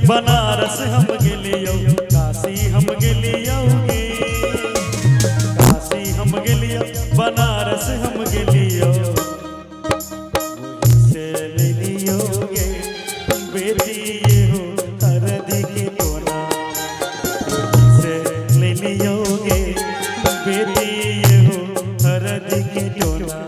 बनारस हम गेलियो, काशी हम गेलियो गे, काशी हम गेलियो, बनारस हम गेलियो, वहीं से ले लियो गे बेटी ये हो हरदी के टोना, वहीं से ले लियो गे बेटी ये हो हरदी के टोना।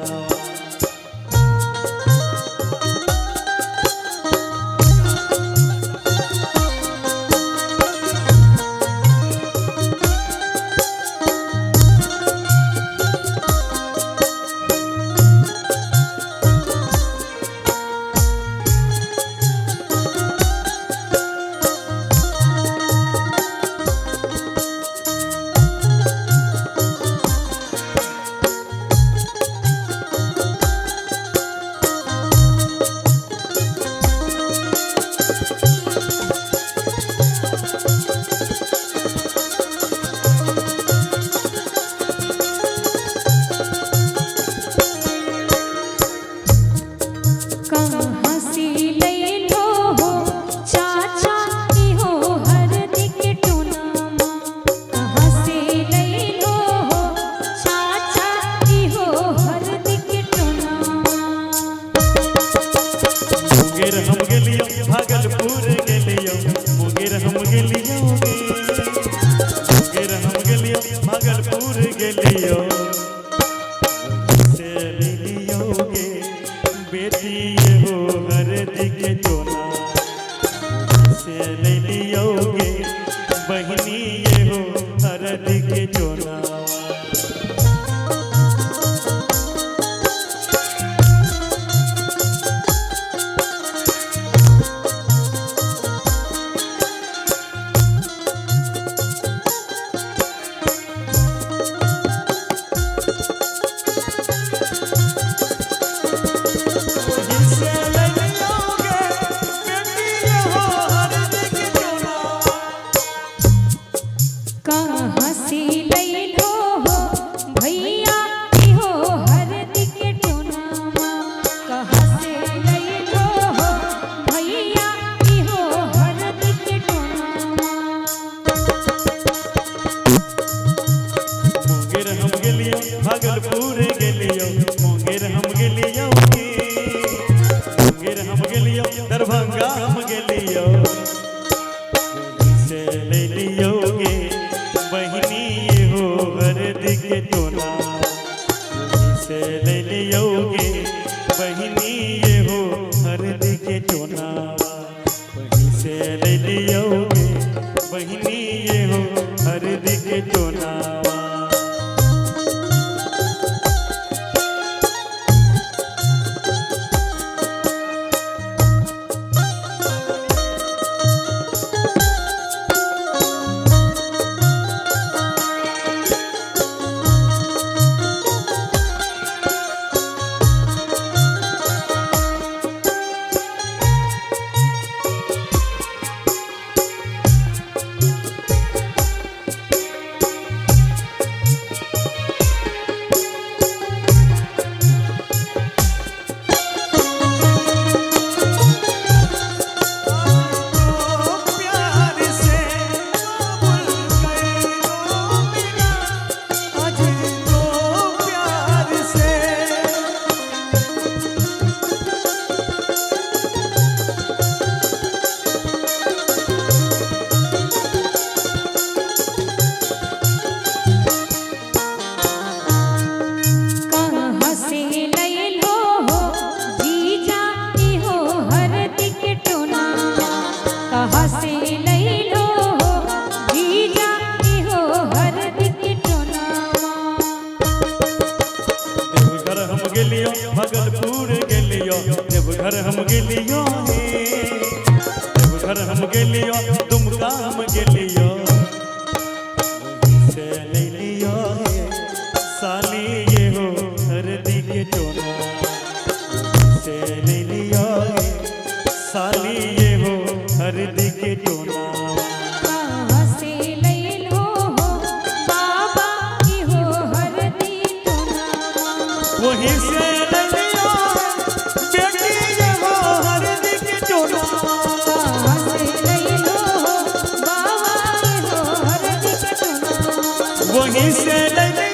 हम गेलियो भागलपुर गेलियो, मुंगेर हम गेलियो गे, मुंगेर हम गेलियो भागलपुर गेलियो, वहीं से ले लियो गे बेटी ये हो हरदी के टोना, वहीं से ले लियो गे बहनी ये हो हरदी के टोना। कहाँ से ले लो हो भैया की हो हरदी के टोना, कहाँ से ले लो हो भैया की हो हरदी के टोना। मुंगेर हम गेलियो भागलपुर गेलियो, मुंगेर हम गेलियो गे, मुंगेर हम गेलियो दरभंगा हम गेलियो, वहीं से ले लियो गे बहनी ये हो हरदी के टोना, वहीं से ले लियो गे बहनी ये हो हरदी के टोना, वहीं से ले लियो गे बहनी ये हो हरदी के टोना। भागलपुर गेलियो, देवघर हम गेलियो हे, देवघर हम गेलियो, दुमका हम गेलियो, वहीं से ले लियो हे साली ये हो हरदी के टोना, वहीं से ले लियो हे साली ये हो हरदी के टोना। कहाँ से ले लो हो बाबा की हो हरदी टोना, वहीं से ले लियो बेटी ये हो वहीं से लैले